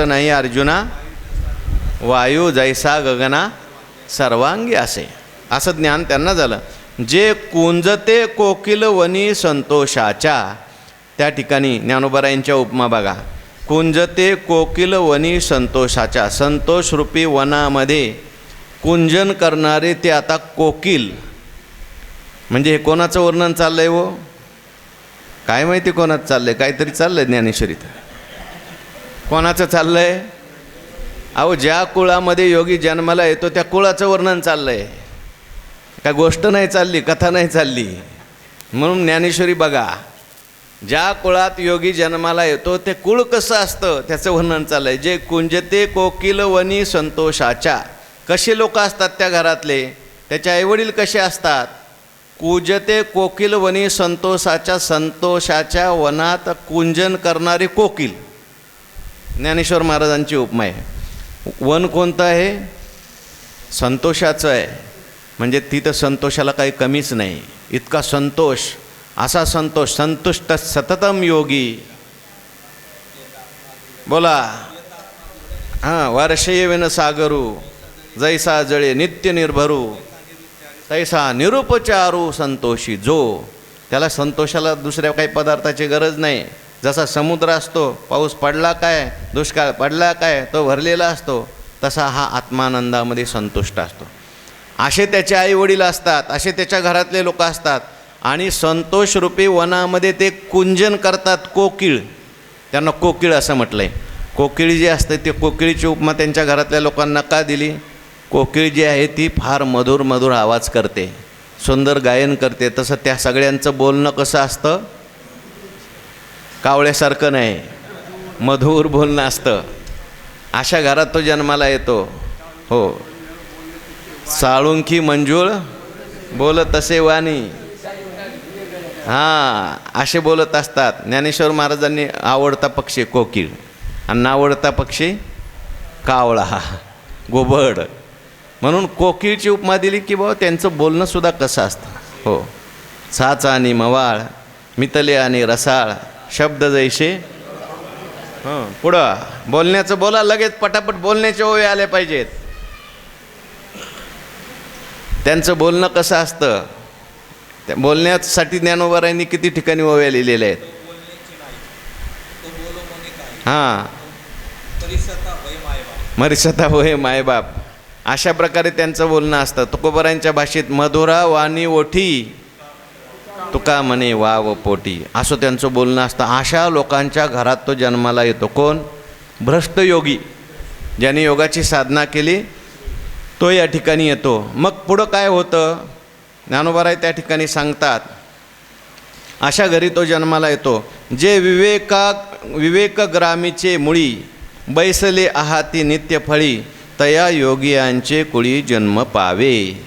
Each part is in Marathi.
नाही अर्जुना वायू जैसा गगना सर्वांगी असे, असं ज्ञान त्यांना झालं. जे कुंजते कोकिल वनी संतोषाच्या, त्या ठिकाणी ज्ञानोबरायांच्या उपमा बघा. कुंजते कोकिल वनी संतोषाच्या, संतोषरूपी वनामध्ये कुंजन करणारे ते आता कोकिल. म्हणजे हे कोणाचं वर्णन चाललं आहे? हो काय माहिती कोणाचं चाललं आहे, काहीतरी चाललं आहे ज्ञानेश्वरीत. कोणाचं चाललं आहे? अहो ज्या कुळामध्ये योगी जन्माला येतो त्या कुळाचं वर्णन चाललं आहे, काय गोष्ट नाही चालली, कथा नाही चालली. म्हणून ज्ञानेश्वरी बघा, ज्या कुळात योगी जन्माला येतो ते कुळ कसं असतं त्याचं वर्णन चाललं आहे. जे कुंजते कोकिल वनी संतोषाच्या, कसे लोक असतात त्या घरातले, त्याचे आईवडील कसे असतात? कुंजते कोकिल वनी संतोषाच्या, संतोषाच्या वनात कुंजन करणारे कोकिल. ज्ञानेश्वर महाराजांची उपमा आहे. वन कोणतं आहे? संतोषाचं आहे. म्हणजे तिथं संतोषाला काही कमीच नाही, इतका संतोष, असा संतोष. संतुष्ट सततम योगी, बोला हां. वर्षयेवेन सागरू जैसा जळे नित्य निर्भरू, तैसा निरुपचारू संतोषी जो. त्याला संतोषाला दुसऱ्या काही पदार्थाची गरज नाही. जसा समुद्र असतो, पाऊस पडला काय, दुष्काळ पडला काय, तो भरलेला असतो, तसा हा आत्मानंदामध्ये संतुष्ट असतो. असे त्याचे आईवडील असतात, असे त्याच्या घरातले लोक असतात. आणि संतोषरूपी वनामध्ये ते कुंजन करतात. कोकिळ, त्यांना कोकिळ असं म्हटलं आहे. कोकिळ जी असते ते, कोकिळीची उपमा त्यांच्या घरातल्या लोकांना का दिली? कोकिळ जी आहे ती फार मधुर मधुर आवाज करते, सुंदर गायन करते. तसं त्या सगळ्यांचं बोलणं कसं असतं? कावळ्यासारखं नाही, मधुर बोलणं असतं. अशा घरात तो जन्माला येतो. हो, साळुंखी मंजूळ बोल तसे वाणी, हां असे बोलत असतात. ज्ञानेश्वर महाराजांनी आवडता पक्षी कोकिळ आणि नावडता पक्षी कावळा, गोबड. म्हणून कोकिळची उपमा दिली की बाबा त्यांचं बोलणंसुद्धा कसं असतं. हो, साचा आणि मवाळ, मितले आणि रसाळ, शब्द जैसे. हां, पुढं बोलण्याचं बोला, लगेच पटापट बोलण्याचे ओवे आले पाहिजेत. त्यांचं बोलणं कसं असतं, त्या बोलण्यासाठी ज्ञानोबरायांनी किती ठिकाणी ओव्या लिहिलेल्या आहेत. हां, मरिसता होय मायबाप, अशा प्रकारे त्यांचं बोलणं असतं. तुकोबारायांच्या भाषेत मधुरा वाणी ओठी, तुका म्हणे वाव पोटी, असं त्यांचं बोलणं असतं. अशा लोकांच्या घरात तो जन्माला येतो. कोण? भ्रष्ट योगी, ज्याने योगाची साधना केली तो या ठिकाणी येतो. मग पुढं काय होतं ज्ञानोबाराय त्या ठिकाणी सांगतात. अशा घरी तो जन्माला येतो. जे विवेकग्रामीचे मुळी, बैसले आहाती नित्य फळी, तया योगियांचे कुळी जन्म पावे.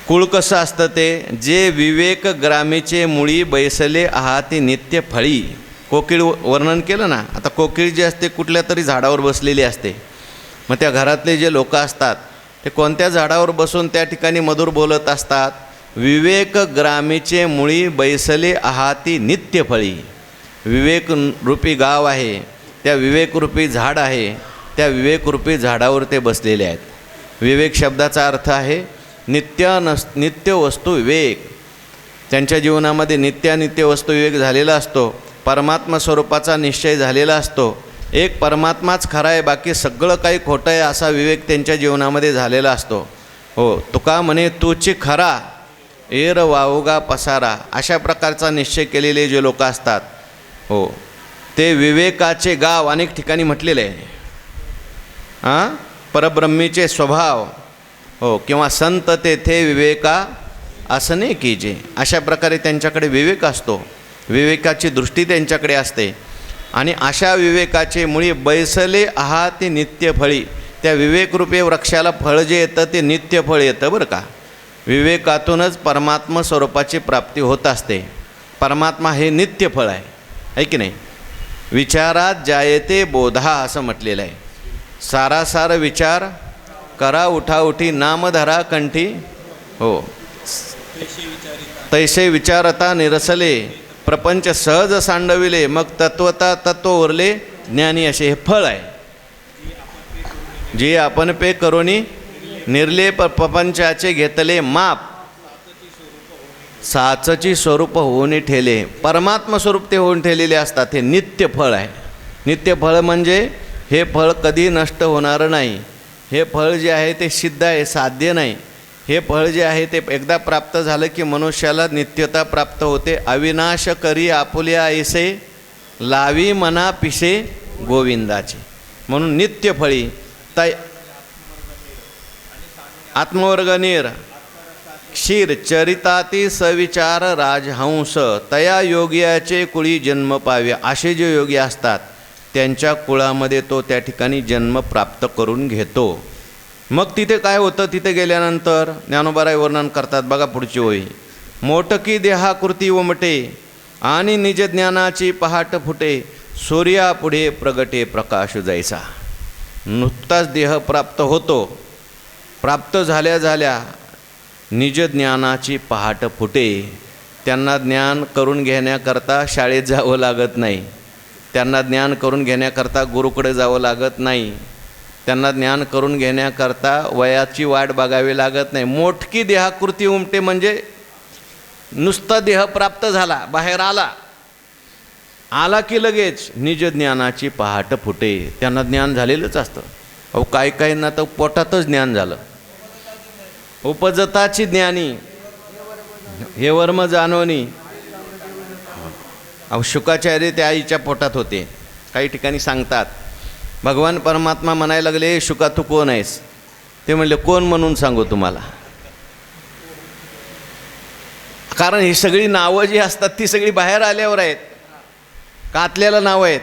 कुळ कसं असतं ते? जे विवेकग्रामीचे मुळी, बैसले आहाती नित्य फळी. कोकिळ वर्णन केलं ना. आता कोकिळ जी असते कुठल्या तरी झाडावर बसलेली असते. मग त्या घरातले जे लोक असतात ते कोणत्या झाडावर बसून त्या ठिकाणी मधुर बोलत असतात? विवेकग्रामीचे मुळी, बैसले आहाती नित्य फळी. विवेकरूपी गाव आहे, त्या विवेकरूपी झाड आहे, त्या विवेकरूपी झाडावर ते बसलेले आहेत. विवेक शब्दाचा अर्थ आहे नित्य वस्तू विवेक. त्यांच्या जीवनामध्ये नित्यानित्य वस्तू विवेक झालेला असतो. परमात्मा स्वरूपाचा निश्चय झालेला असतो. एक परमात्माच खरा आहे, बाकी सगळं काही खोटं आहे असा विवेक त्यांच्या जीवनामध्ये झालेला असतो. हो, तुका म्हणे तूची खरा, एर वावगा पसारा, अशा प्रकारचा निश्चय केलेले जे लोक असतात, हो, ते विवेकाचे गाव. अनेक ठिकाणी म्हटलेले आहे. परब्रह्मीचे स्वभाव, हो, किंवा संत तेथे विवेका असणे कीजे. अशा प्रकारे त्यांच्याकडे विवेक असतो, विवेकाची दृष्टी त्यांच्याकडे असते. आणि अशा विवेकाचे मुळी, बैसले आहाती नित्य फळी. त्या विवेकरूपी वृक्षाला फळ जे येतं ते नित्य फळ येतं बरं का. विवेकातूनच परमात्मा स्वरूपाची प्राप्ती होत असते. परमात्मा हे नित्य फळ आहे की नाही. विचारात जायते बोधा असं म्हटलेलं आहे. सारासार विचार करा उठाउठी, नाम धरा कंठी. हो, तैसे विचारता निरसले, प्रपंच सहज सांडविले, मग तत्वता तत्व उरले ज्ञानी असे हे फळ आहे. जे आपण पे करोनी निर्लेप प्रपंचाचे घेतले माप, साचची स्वरूप होऊन ठेले. परमात्मा स्वरूप ते होऊन ठेलेले असतात. हे नित्य फळ आहे. नित्य फळ म्हणजे हे फळ कधी नष्ट होणार नाही. हे फळ जे आहे ते सिद्ध आहे, साध्य नाही. हे फळ जे आहे ते एकदा प्राप्त झालं की मनुष्याला नित्यता प्राप्त होते. अविनाश करी आपुल्या ऐसे लावी मना पिसे गोविंदाचे. म्हणून नित्य फळी तय आत्मवर्गनीर क्षीर चरिताती सविचार राजहंस तया योगियाचे कुळी जन्म पावे. असे जे योगी असतात त्यांच्या कुळामध्ये तो त्या ठिकाणी जन्म प्राप्त करून घेतो. मग तिथे काय होतं? तिथे गेल्यानंतर ज्ञानोबाराय वर्णन करतात. बघा पुढची ओळी. मोटकी देहाकृती उमटे आणि निज ज्ञानाची पहाट फुटे, सूर्यापुढे प्रगटे प्रकाश जैसा. नुकताच देह प्राप्त होतो. प्राप्त झाल्या झाल्या निज ज्ञानाची पहाट फुटे. त्यांना ज्ञान करून घेण्याकरता शाळेत जावं लागत नाही. त्यांना ज्ञान करून घेण्याकरता गुरुकडे जावं लागत नाही. त्यांना ज्ञान करून घेण्याकरता वयाची वाट बघावी लागत नाही. मोठकी देहाकृती उमटे म्हणजे नुसता देह प्राप्त झाला, बाहेर आला की लगेच निज ज्ञानाची पहाट फुटे. त्यांना ज्ञान झालेलंच असतं. अहो काहींना तर पोटातच ज्ञान झालं. उपजताची ज्ञानी हे वर्म जाणवणी. अहो शुकाचार्य त्या आईच्या पोटात होते. काही ठिकाणी सांगतात भगवान परमात्मा म्हणायला लागले, शुका तू कोण आहेस? ते म्हणले, कोण म्हणून सांगू तुम्हाला? कारण ही सगळी नावं जी असतात ती सगळी बाहेर आल्यावर आहेत. का आतल्याला नावं आहेत?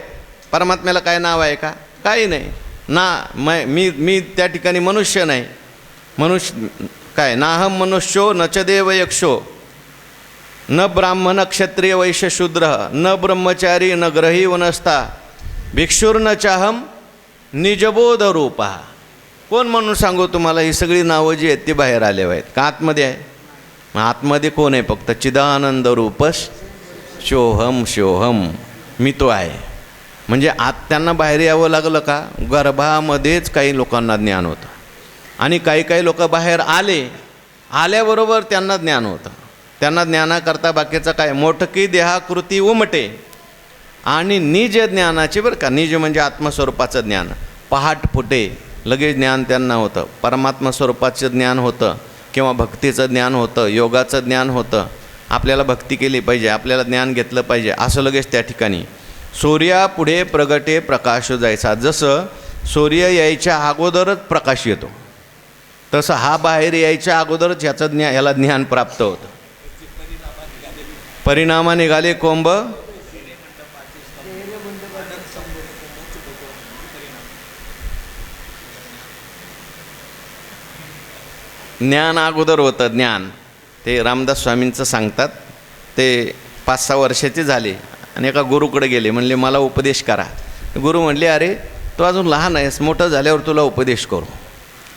परमात्म्याला काय नाव आहे का? काही नाही ना. मी त्या ठिकाणी मनुष्य नाही. मनुष्य काय? नाहम मनुष्यो न च देव यक्षो न ब्राह्मण क्षत्रिय वैश्य शूद्र न ब्रह्मचारी न ग्रही वनस्था भिक्षुर्न चाहम निजबोध रूपा. कोण म्हणून सांगू तुम्हाला? ही सगळी नावं जी आहेत ती बाहेर आले आहेत. का आतमध्ये आहे? आतमध्ये कोण आहे? फक्त चिदानंद रूपस शोहम शोहम, मी तो आहे. म्हणजे आत त्यांना बाहेर यावं लागलं का? गर्भामध्येच काही लोकांना ज्ञान होतं आणि काही लोक बाहेर आल्याबरोबर त्यांना ज्ञान होतं. त्यांना ज्ञानाकरता बाकीचं काय? मोठकी देहाकृती उमटे आणि निज ज्ञानाची, बरं का, निज म्हणजे आत्मस्वरूपाचं ज्ञान, पहाट फुटे. लगेच ज्ञान त्यांना होतं. परमात्मा स्वरूपाचं ज्ञान होतं किंवा भक्तीचं ज्ञान होतं, योगाचं ज्ञान होतं. आपल्याला भक्ती केली पाहिजे, आपल्याला ज्ञान घेतलं पाहिजे, असं लगेच त्या ठिकाणी. सूर्यापुढे प्रगटे प्रकाश जायचा. जसं सूर्य यायच्या अगोदरच प्रकाश येतो तसं हा बाहेर यायच्या अगोदरच ह्याला ज्ञान प्राप्त होतं. परिणामा निघाले कोंब ज्ञान अगोदर होतं. ज्ञान ते रामदास स्वामींचं सांगतात. ते 5-6 वर्षाचे झाले आणि एका गुरुकडे गेले. म्हणले मला उपदेश करा. गुरु म्हणले, अरे तू अजून लहान आहेस, मोठं झाल्यावर तुला उपदेश करू.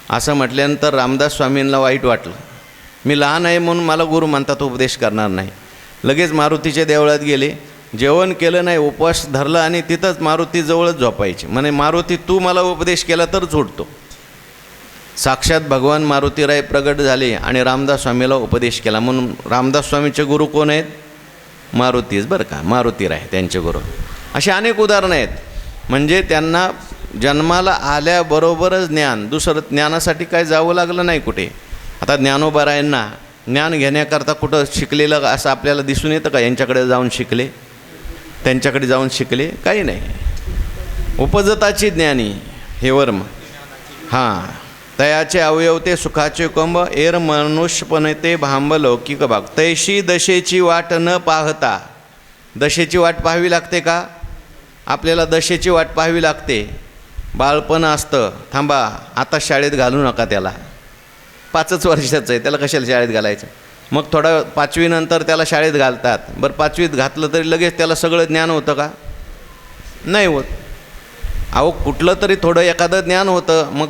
असं म्हटल्यानंतर रामदास स्वामींना वाईट वाटलं. मी लहान आहे म्हणून मला गुरु म्हणतात उपदेश करणार नाही. लगेच मारुतीच्या देवळात गेले. जेवण केलं नाही, उपवास धरला आणि तिथंच मारुतीजवळच झोपायचे. म्हणे मारुती तू मला उपदेश केला तरच उठतो. साक्षात भगवान मारुतीराय प्रगट झाले आणि रामदास स्वामीला उपदेश केला. म्हणून रामदास स्वामीचे गुरु कोण आहेत? मारुतीच, बरं का, मारुतीराय त्यांचे गुरु. असे अनेक उदाहरणं आहेत. म्हणजे त्यांना जन्माला आल्याबरोबरच ज्ञान, दुसरं ज्ञानासाठी काय जावं लागलं नाही कुठे. आता ज्ञानोबारायांना ज्ञान घेण्याकरता कुठं शिकलेलं असं आपल्याला दिसून येतं का? यांच्याकडे जाऊन शिकले, त्यांच्याकडे जाऊन शिकले? काही नाही. उपजताची ज्ञानी हे वर्म. हां, तयाचे अवयव ते सुखाचे कुंभ एर मनुष्यपणे ते भांब लौकिक भाग. तैशी दशेची वाट न पाहता. दशेची वाट पाहावी लागते का? आपल्याला दशेची वाट पाहावी लागते. बाळपण असतं, थांबा आता शाळेत घालू नका त्याला, 5च वर्षाचं आहे, त्याला कशाला शाळेत घालायचं? मग थोडा 5वी नंतर त्याला शाळेत घालतात. बरं 5वीत घातलं तरी लगेच त्याला सगळं ज्ञान होतं का? नाही होत. अहो कुठलं तरी थोडं एखादं ज्ञान होतं. मग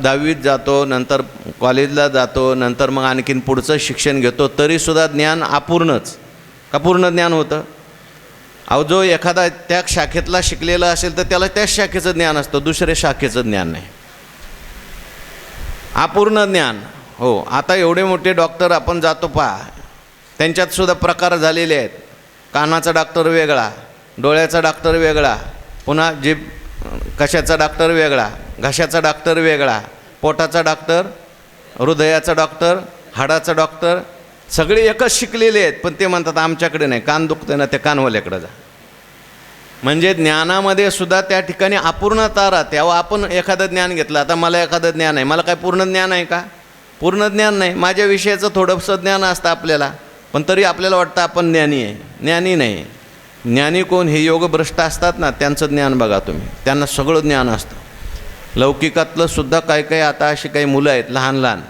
10वीत जातो, नंतर कॉलेजला जातो, नंतर मग आणखीन पुढचं शिक्षण घेतो, तरीसुद्धा ज्ञान अपूर्णच का पूर्ण ज्ञान होतं? अहो जो एखादा त्या शाखेतला शिकलेला असेल तर त्याला त्याच शाखेचं ज्ञान असतं, दुसऱ्या शाखेचं ज्ञान नाही, अपूर्ण ज्ञान. हो, आता एवढे मोठे डॉक्टर आपण जातो पहा, त्यांच्यात सुद्धा प्रकार झालेले आहेत. कानाचा डॉक्टर वेगळा, डोळ्याचा डॉक्टर वेगळा, पुन्हा जीभ कशाचा डॉक्टर वेगळा, घशाचा डॉक्टर वेगळा, पोटाचा डॉक्टर, हृदयाचा डॉक्टर, हाडाचा डॉक्टर, सगळे एकच शिकलेले आहेत. पण ते म्हणतात आमच्याकडे नाही, कान दुखतं ना, ते कानवाल्याकडं जा. म्हणजे ज्ञानामध्ये सुद्धा त्या ठिकाणी अपूर्णता राहते. तेव्हा आपण एखादं ज्ञान घेतलं, आता मला एखादं ज्ञान आहे, मला काय पूर्ण ज्ञान आहे का? पूर्ण ज्ञान नाही. माझ्या विषयाचं थोडंसं ज्ञान असतं आपल्याला, पण तरी आपल्याला वाटतं आपण ज्ञानी आहे. ज्ञानी नाही. ज्ञानी कोण? हे योगभ्रष्ट असतात ना, त्यांचं ज्ञान बघा तुम्ही, त्यांना सगळं ज्ञान असतं. लौकिकातलं सुद्धा काही काही आता अशी काही मुलं आहेत लहान लहान,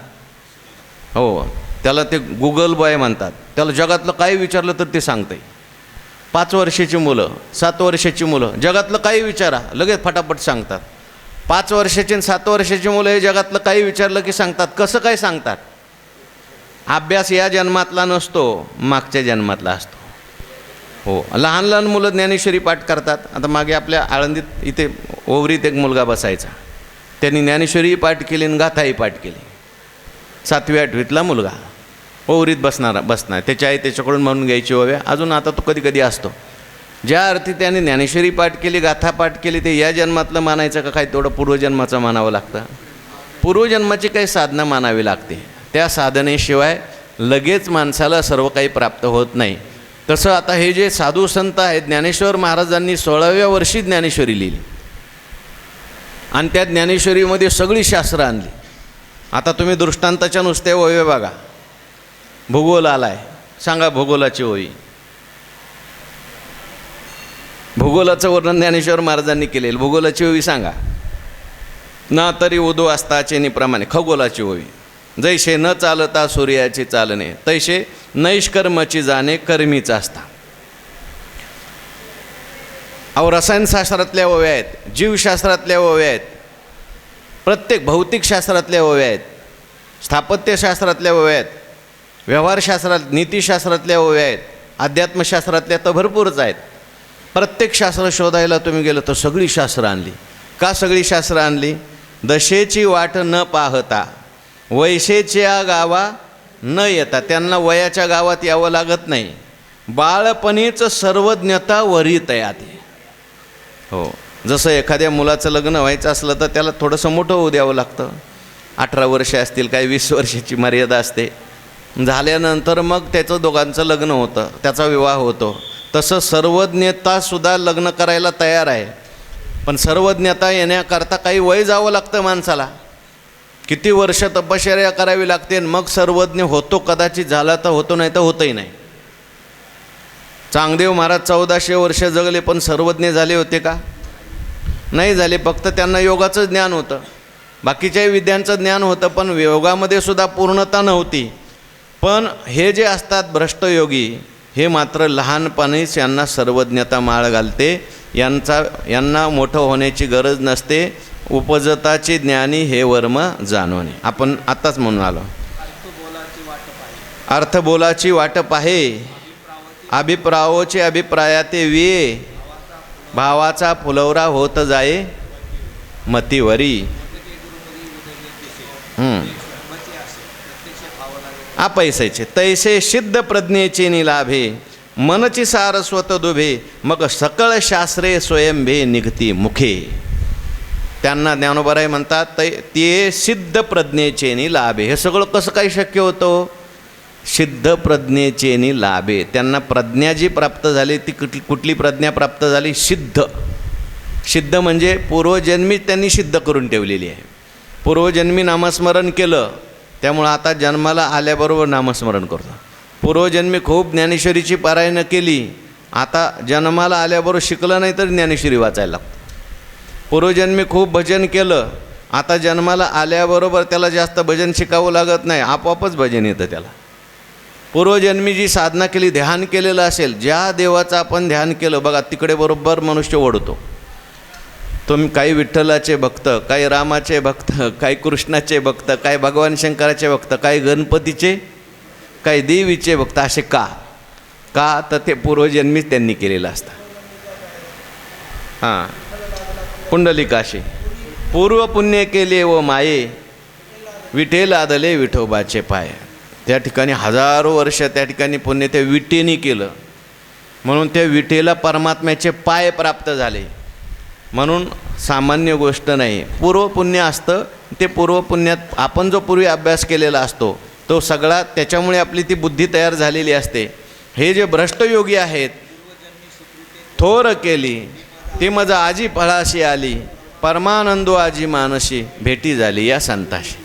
हो, त्याला ते गुगल बॉय म्हणतात. त्याला जगातलं काही विचारलं तर ते सांगते. 5 वर्षाची मुलं, 7 वर्षाची मुलं, जगातलं काही विचारा लगेच फटाफट सांगतात. 5 वर्षाची आणि 7 वर्षाची मुलं हे जगातलं काही विचारलं की सांगतात. कसं काय सांगतात? अभ्यास या जन्मातला नसतो, मागच्या जन्मातला असतो. हो, लहान लहान मुलं ज्ञानेश्वरी पाठ करतात. आता मागे आपल्या आळंदीत इथे ओवरीत एक मुलगा बसायचा, त्यांनी ज्ञानेश्वरी पाठ केली आणि गाथाही पाठ केली. 7वी 8वीतला मुलगा ओवरीत बसणार, त्याची आई त्याच्याकडून म्हणून घ्यायची ओव्या. अजून आता तो कधी कधी असतो. ज्या अर्थी त्याने ज्ञानेश्वरी पाठ केली, गाथा पाठ केली, ते या जन्मातलं मानायचं का काय? तेवढं पूर्वजन्माचं मानावं लागतं. पूर्वजन्माची काही साधना मानावी लागते. त्या साधनेशिवाय लगेच माणसाला सर्व काही प्राप्त होत नाही. तसं आता हे जे साधू संत आहेत, ज्ञानेश्वर महाराजांनी 16व्या वर्षी ज्ञानेश्वरी लिहिली आणि त्या ज्ञानेश्वरीमध्ये सगळी शास्त्रं आणली. आता तुम्ही दृष्टांताच्या नुसत्या ओव्या बघा. भूगोल आलाय, सांगा भूगोलाची ओवी. भूगोलाचं वर्णन ज्ञानेश्वर महाराजांनी केलेलं, भूगोलाची ओवी सांगा ना. तरी उदो असता चेनीप्रमाणे खगोलाची ओवी. जैसे न चालता सूर्याची चालणे, तैसे नैष्कर्माची जाणे कर्मीच असता. अहो रसायनशास्त्रातल्या ओव्या आहेत, जीवशास्त्रातल्या ओव्या आहेत, प्रत्येक भौतिकशास्त्रातल्या ओव्या आहेत, स्थापत्यशास्त्रातल्या ओव्या आहेत, व्यवहारशास्त्रात नीतिशास्त्रातल्या ओव्या आहेत, अध्यात्मशास्त्रातल्या तर भरपूरच आहेत. प्रत्येक शास्त्र शोधायला तुम्ही गेलं तर सगळी शास्त्रं आणली. का सगळी शास्त्रं आणली? दशेची वाट न पाहता वैशेच्या गावा न येता. त्यांना वयाच्या गावात यावं लागत नाही. बाळपणीच सर्वज्ञता वरीत याते. हो, जसं एखाद्या मुलाचं लग्न व्हायचं असलं तर त्याला थोडंसं मोठं होऊ द्यावं लागतं. 18 वर्षे असतील, काही 20 वर्षाची मर्यादा असते. झाल्यानंतर मग त्याचं दोघांचं लग्न होतं, त्याचा विवाह होतो. तसं सर्वज्ञतासुद्धा लग्न करायला तयार आहे, पण सर्वज्ञता येण्याकरता काही वय जावं लागतं माणसाला. किती वर्ष तपश्चर्या करावी लागते, मग सर्वज्ञ होतो. कदाचित झाला तर होतो, नाही तर होतही नाही. चांगदेव महाराज 1400 वर्ष जगले, पण सर्वज्ञ झाले होते का? नाही झाले. फक्त त्यांना योगाचं ज्ञान होतं, बाकीच्याही विद्यांचं ज्ञान होतं, पण योगामध्ये सुद्धा पूर्णता नव्हती. पण हे जे असतात भ्रष्टयोगी, हे मात्र लहानपणीच यांना सर्वज्ञता माळ घालते. यांना मोठं होण्याची गरज नसते. उपजताचे ज्ञानी हे वर्म जाणवणे. आपण आत्ताच म्हणून आलो, अर्थ बोलाची वाट पाहे, अभिप्रावोचे अभिप्रायाते विये, भावाचा फुलवरा होत जाये मतीवरी. पैसायचे तैसे सिद्ध प्रज्ञेचे निलाभे, मनची सारस्वत दुभे, मग सकळ शास्त्रे स्वयंभे निघती मुखे. त्यांना ज्ञानोबराय म्हणतात ते सिद्ध प्रज्ञेचे लाभे. हे सगळं कसं काही शक्य होतं? सिद्ध प्रज्ञेचे लाभे. त्यांना प्रज्ञा जी प्राप्त झाली ती कुठली प्रज्ञा प्राप्त झाली? सिद्ध. सिद्ध म्हणजे पूर्वजन्मी त्यांनी सिद्ध करून ठेवलेली आहे. पूर्वजन्मी नामस्मरण केलं, त्यामुळं आता जन्माला आल्याबरोबर नामस्मरण करतो. पूर्वजन्मी खूप ज्ञानेश्वरीची पारायणं केली, आता जन्माला आल्याबरोबर शिकलं नाही तर ज्ञानेश्वरी वाचायला लागतं. पूर्वजन्मी खूप भजन केलं, आता जन्माला आल्याबरोबर त्याला जास्त भजन शिकावं लागत नाही, आपोआपच भजन येतं त्याला. पूर्वजन्मी जी साधना केली, ध्यान केलेलं असेल, ज्या देवाचं आपण ध्यान केलं बघा, तिकडे बरोबर मनुष्य ओढतो. तुम्ही काही विठ्ठलाचे भक्त, काही रामाचे भक्त, काही कृष्णाचे भक्त, काही भगवान शंकराचे भक्त, काही गणपतीचे, काही देवीचे भक्त. असे का? तर ते पूर्वजन्मीच त्यांनी केलेलं असतं. हां पुंडलिकाशी पूर्व पुण्य केले व माये विठे लादले विठोबाचे पाय. त्या ठिकाणी हजारो वर्ष त्या ठिकाणी पुण्य त्या विटेने केलं म्हणून त्या विटेला परमात्म्याचे पाय प्राप्त झाले. म्हणून सामान्य गोष्ट नाही, पूर्वपुण्य असतं. ते पूर्वपुण्यात आपण जो पूर्वी अभ्यास केलेला असतो तो सगळा त्याच्यामुळे आपली ती बुद्धी तयार झालेली असते. हे जे भ्रष्टयोगी आहेत, थोर केली ती मज आजी फळाशी आली, परमानंदो आजी मानशी भेटी झाली या संताशी.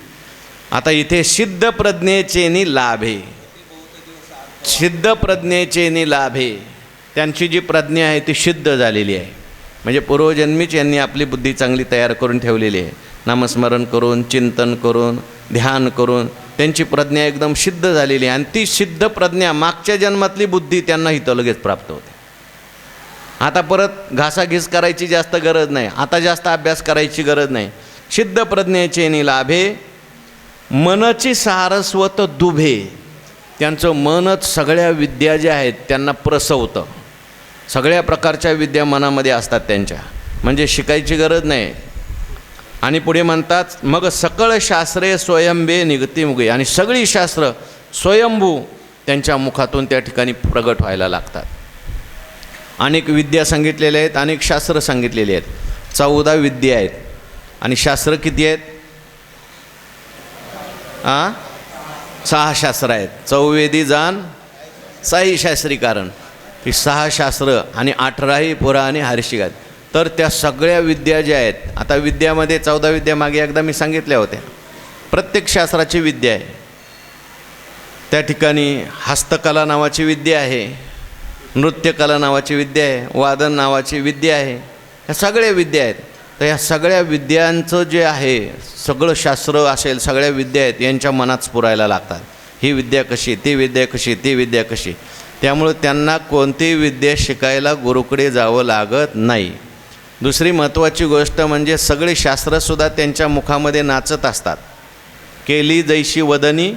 आता इथे सिद्ध प्रज्ञेचेनी लाभे, सिद्ध प्रज्ञेचेनी लाभे, त्यांची जी प्रज्ञा आहे ती सिद्ध झालेली आहे. म्हणजे पूर्वजन्मीच यांनी आपली बुद्धी चांगली तयार करून ठेवलेली आहे. नामस्मरण करून, चिंतन करून, ध्यान करून त्यांची प्रज्ञा एकदम सिद्ध झालेली आहे. आणि ती सिद्ध प्रज्ञा मागच्या जन्मातली बुद्धी त्यांना इथं लगेच प्राप्त होते. आता परत घासाघीस करायची जास्त गरज नाही, आता जास्त अभ्यास करायची गरज नाही. सिद्ध प्रज्ञेचे लाभे मनची सारस्वत दुभे, त्यांचं मनच सगळ्या विद्या ज्या आहेत त्यांना प्रसवतं. सगळ्या प्रकारच्या विद्या मनामध्ये असतात त्यांच्या, म्हणजे शिकायची गरज नाही. आणि पुढे म्हणतात मग सकळ शास्त्रे स्वयंबे निगती मुगे, आणि सगळी शास्त्र स्वयंभू त्यांच्या मुखातून त्या ठिकाणी प्रगट व्हायला लागतात. अनेक विद्या सांगितलेल्या आहेत, अनेक शास्त्र सांगितलेली आहेत. 14 विद्या आहेत आणि शास्त्र किती आहेत? 6 शास्त्र आहेत. चौवेदी जाण साई शास्त्री कारण, ही 6 शास्त्र आणि 18ही पुराणे हर्षिक आहेत. तर त्या सगळ्या विद्या ज्या आहेत, आता विद्यामध्ये 14 विद्या मागे एकदा मी सांगितल्या होत्या. प्रत्येक शास्त्राची विद्या आहे. त्या ठिकाणी हस्तकला नावाची विद्या आहे, नृत्यकला नावाची विद्या आहे, वादन नावाची विद्या आहे. ह्या सगळ्या विद्या आहेत. तर ह्या सगळ्या विद्यांचं जे आहे सगळं शास्त्र असेल, सगळ्या विद्या आहेत यांच्या मनात स्फुरायला लागतात. ही विद्या कशी, ती विद्या कशी, ती विद्या कशी. त्यामुळे त्यांना कोणतीही विद्या शिकायला गुरुकडे जावं लागत नाही. दुसरी महत्त्वाची गोष्ट म्हणजे सगळे शास्त्रसुद्धा त्यांच्या मुखामध्ये नाचत असतात. केली जैशी वदनी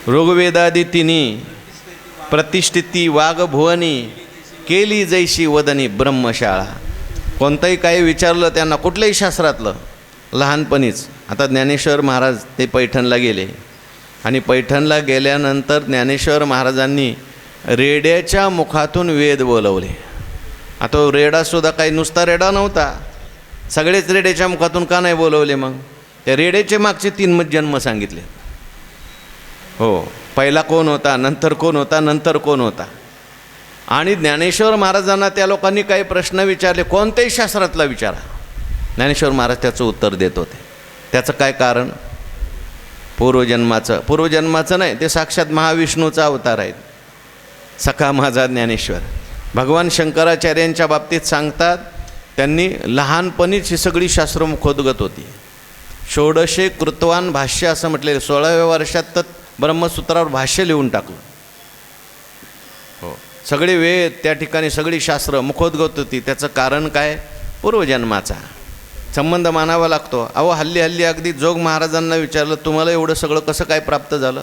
ऋग्वेदादी तिनी प्रतिष्ठिती वाघभुवनी, केली जैशी वदनी ब्रह्मशाळा. कोणतंही काही विचारलं त्यांना कुठल्याही शास्त्रातलं लहानपणीच. आता ज्ञानेश्वर महाराज ते पैठणला गेले आणि पैठणला गेल्यानंतर ज्ञानेश्वर महाराजांनी रेड्याच्या मुखातून वेद बोलवले. आता रेडासुद्धा काही नुसता रेडा नव्हता, सगळेच रेड्याच्या मुखातून का नाही बोलवले? मग त्या रेड्याचे मागचे 3 जन्म सांगितले. हो, पहिला कोण होता, नंतर कोण होता, नंतर कोण होता. आणि ज्ञानेश्वर महाराजांना त्या लोकांनी काही प्रश्न विचारले, कोणत्याही शास्त्रातला विचारा, ज्ञानेश्वर महाराज त्याचं उत्तर देत होते. त्याचं काय कारण? पूर्वजन्माचं नाही, ते साक्षात महाविष्णूचा अवतार आहेत. सखा माझा ज्ञानेश्वर. भगवान शंकराचार्यांच्या बाबतीत सांगतात, त्यांनी लहानपणीच ही सगळी शास्त्र मुखोद्गत होती. 16 कृतवान भाष्य असं म्हटलेलं. 16व्या वर्षात तर ब्रह्मसूत्रावर भाष्य लिहून टाकलं. हो, सगळे वेद त्या ठिकाणी सगळी शास्त्र मुखोद्गत होती. त्याचं कारण काय? पूर्वजन्माचा संबंध मानावा लागतो. अहो हल्ली अगदी जोग महाराजांना विचारलं, तुम्हाला एवढं सगळं कसं काय प्राप्त झालं?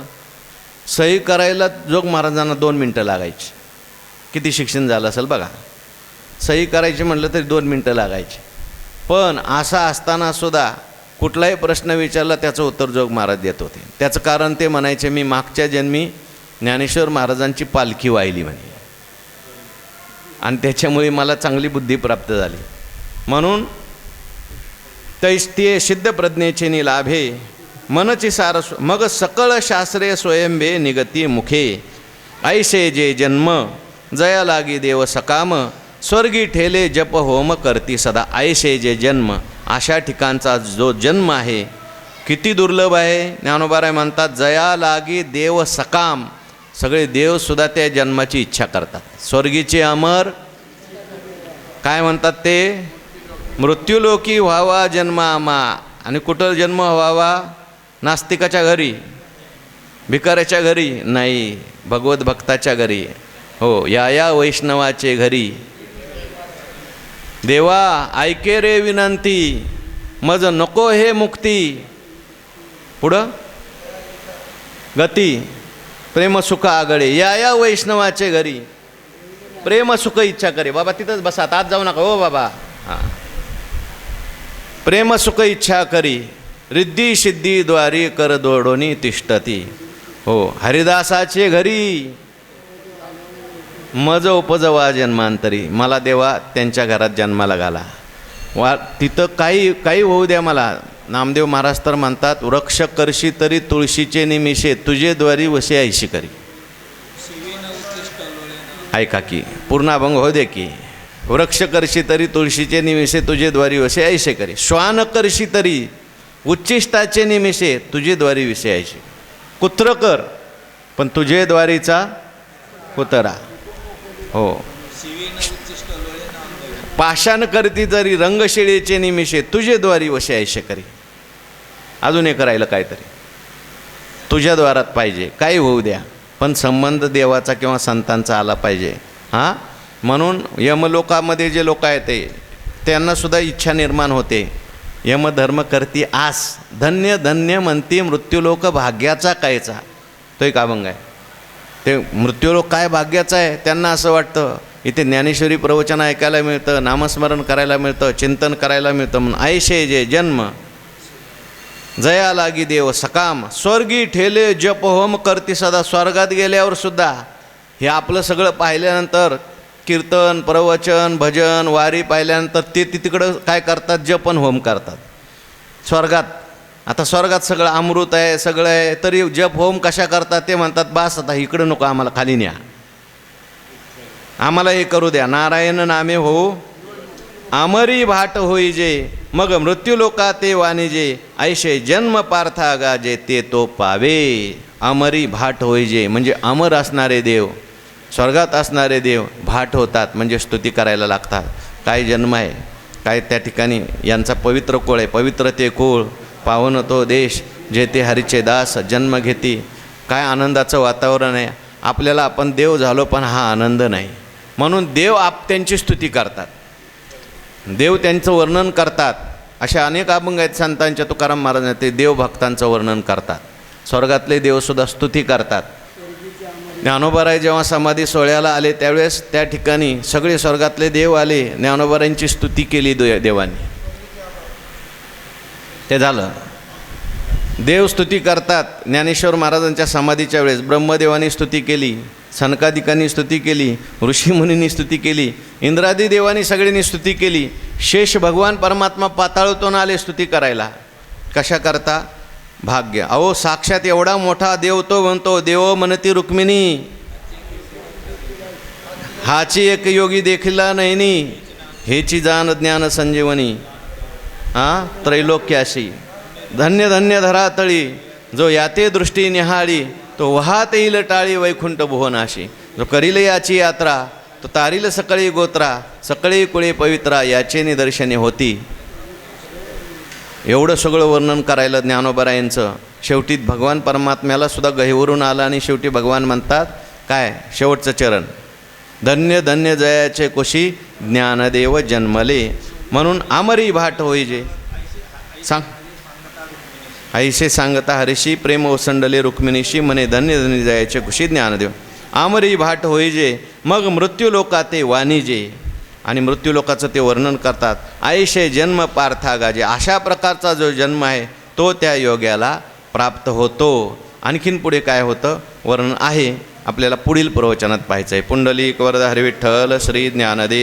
सही करायला जोग महाराजांना 2 मिनटं लागायची. किती शिक्षण झालं असेल बघा. सही करायची म्हटलं तरी 2 मिनटं लागायची. पण असं असतानासुद्धा कुठलाही प्रश्न विचारला त्याचं उत्तर जोग महाराज देत होते. त्याचं कारण ते म्हणायचे, मी मागच्या जन्मी ज्ञानेश्वर महाराजांची पालखी वाहिली म्हणे आणि त्याच्यामुळे मला चांगली बुद्धी प्राप्त झाली. म्हणून तैस्ते सिद्ध प्रज्ञेचे लाभे मनची सारस्व, मग सकळ शास्त्रे स्वयंबे निगती मुखे, ऐसे जे जन्म जया लागी देव सकाम, स्वर्गी ठेले जप होम करती सदा. ऐसे जे जन्म, अशा ठिकाणचा जो जन्म आहे किती दुर्लभ आहे. ज्ञानोबाराय म्हणतात, जया लागी देव सकाम, सगळे देवसुद्धा त्या जन्माची इच्छा करतात. स्वर्गीचे अमर काय म्हणतात ते? मृत्यूलोकी व्हावा जन्म आम्हा. आणि कुठं जन्म व्हावा? नास्तिकाच्या घरी, भिकाऱ्याच्या घरी नाही, भगवत भक्ताच्या घरी. हो, या वैष्णवाचे घरी. देवा ऐके रे विनंती, मज नको हे मुक्ती. पुढं गती प्रेमसुख आगळे, या वैष्णवाचे घरी. प्रेम सुख इच्छा करे. बाबा तिथंच बसा, आत जाऊ नका हो बाबा. हां, प्रेम सुख इच्छा करी रिद्धी सिद्धी द्वारी कर दोडोनी तिष्ठती. हो, हरिदासाचे घरी मज उपजवा जन्मांतरी. मला देवा त्यांच्या घरात जन्माला घाला. तिथं काही काही होऊ द्या मला. नामदेव महाराज तर म्हणतात, वृक्ष करशी तरी तुळशीचे निमिषे तुझे द्वारी वसे ऐशी करी. ऐका की पूर्ण अभंग हो दे की. वृक्ष करशी तरी तुळशीचे निमिषे तुझे द्वारी वसे ऐसे करी. श्वान करशी तरी उच्चिष्टाचे निमिषे तुझे द्वारी विषय ऐशी. कुत्र कर पण तुझे द्वारीचा कुत्रा. हो, पाषाण करती तरी रंगशिळेचे निमिषे तुझे द्वारी वसे ऐसे करी. अजून एक राहिलं काहीतरी, तुझ्या द्वारात पाहिजे, काही होऊ द्या पण संबंध देवाचा किंवा संतांचा आला पाहिजे. हां, म्हणून यमलोकामध्ये जे लोक आहेत त्यांनासुद्धा इच्छा निर्माण होते. यमधर्म करती आस धन्य धन्य म्हणती मृत्यूलोक भाग्याचा कायचा. तो एक अभंग आहे. ते मृत्यूलोक काय भाग्याचा आहे त्यांना असं वाटतं. इथे ज्ञानेश्वरी प्रवचन ऐकायला मिळतं, नामस्मरण करायला मिळतं, चिंतन करायला मिळतं. म्हणून ऐशे जे जन्म जया लागी देव सकाम स्वर्गी ठेले जप होम करती सदा. स्वर्गात गेल्यावर सुद्धा हे आपलं सगळं पाहिल्यानंतर कीर्तन प्रवचन भजन वारी पाहिल्यानंतर ते तिकडं काय करतात, जपन होम करतात स्वर्गात. आता स्वर्गात सगळं अमृत आहे, सगळं आहे, तरी जप होम कशा करतात ते म्हणतात, बास आता इकडं नको, आम्हाला खाली न्या, आम्हाला हे करू द्या. नारायण नामे हो आमरी भाट होई जे मग मृत्यूलोका ते वाणिजे ऐशे जन्म पार्था गाजे ते तो पावे. अमरी भाट होई जे म्हणजे अमर असणारे देव, स्वर्गात असणारे देव भाट होतात म्हणजे स्तुती करायला लागतात. काय जन्म आहे, काय त्या ठिकाणी यांचा पवित्र कुळ आहे. पवित्र ते कुळ पावन तो देश जे ते हरीचे दास जन्म घेती. काय आनंदाचं वातावरण आहे. आपल्याला आपण देव झालो पण हा आनंद नाही. म्हणून देव त्यांची स्तुती करतात, देव त्यांचं वर्णन करतात. अशा अनेक अभंग आहेत संतांच्या. तुकाराम महाराज ते देवभक्तांचं वर्णन करतात. स्वर्गातले देवसुद्धा स्तुती करतात. ज्ञानोबाराय जेव्हा समाधी सोहळ्याला आले त्यावेळेस त्या ठिकाणी सगळे स्वर्गातले देव आले, ज्ञानोबारायांची स्तुती केली देवांनी. ते झालं. देव स्तुती करतात. ज्ञानेश्वर महाराजांच्या समाधीच्या वेळेस ब्रह्मदेवानी स्तुती केली, सनकादिकांनी स्तुती केली, ऋषीमुनींनी स्तुती केली, इंद्रादी देवानी सगळ्यांनी स्तुती केली. शेष भगवान परमात्मा पाताळातून आले स्तुती करायला. कशा करता? भाग्य. अहो साक्षात एवढा मोठा देव तो म्हणतो, देव म्हणती रुक्मिणी हाची एक योगी देखिला नैनी हेची जान ज्ञान संजीवनी. त्रैलोक्याशी धन्य धन्य धरातळी जो याते दृष्टी निहाळी तो वाहत येईल टाळी वैकुंठ भुवनाशी. जो करील याची यात्रा तो तारील सकळी गोत्रा सकळी कुळे पवित्रा याचे निदर्शने होती. एवढं सगळं वर्णन करायला ज्ञानोबारायांचं. शेवटी भगवान परमात्म्याला सुद्धा गहिवरून आलं आणि शेवटी भगवान म्हणतात काय, शेवटचं चरण, धन्य धन्य जयाचे कुशी ज्ञानदेव जन्मले. म्हणून आमरी भाट होईजे सांग ऐसे सांगता हरिशी प्रेम ओसंडले रुक्मिणीशी म्हणे धन्य धन्य जयाचे कुशी ज्ञानदेव. आमरी भाट होईजे मग मृत्यूलोका ते वाणिजे. आणि मृत्यूलोकाचं ते वर्णन करतात. आयशे जन्म पार्था गाजे. अशा प्रकारचा जो जन्म आहे तो त्या योग्याला प्राप्त होतो. आणखीन पुढे काय होतं वर्णन आहे आपल्याला पुढील प्रवचनात पाहायचं आहे. पुंडलिक वरद हरी विठ्ठल श्री ज्ञानदेव.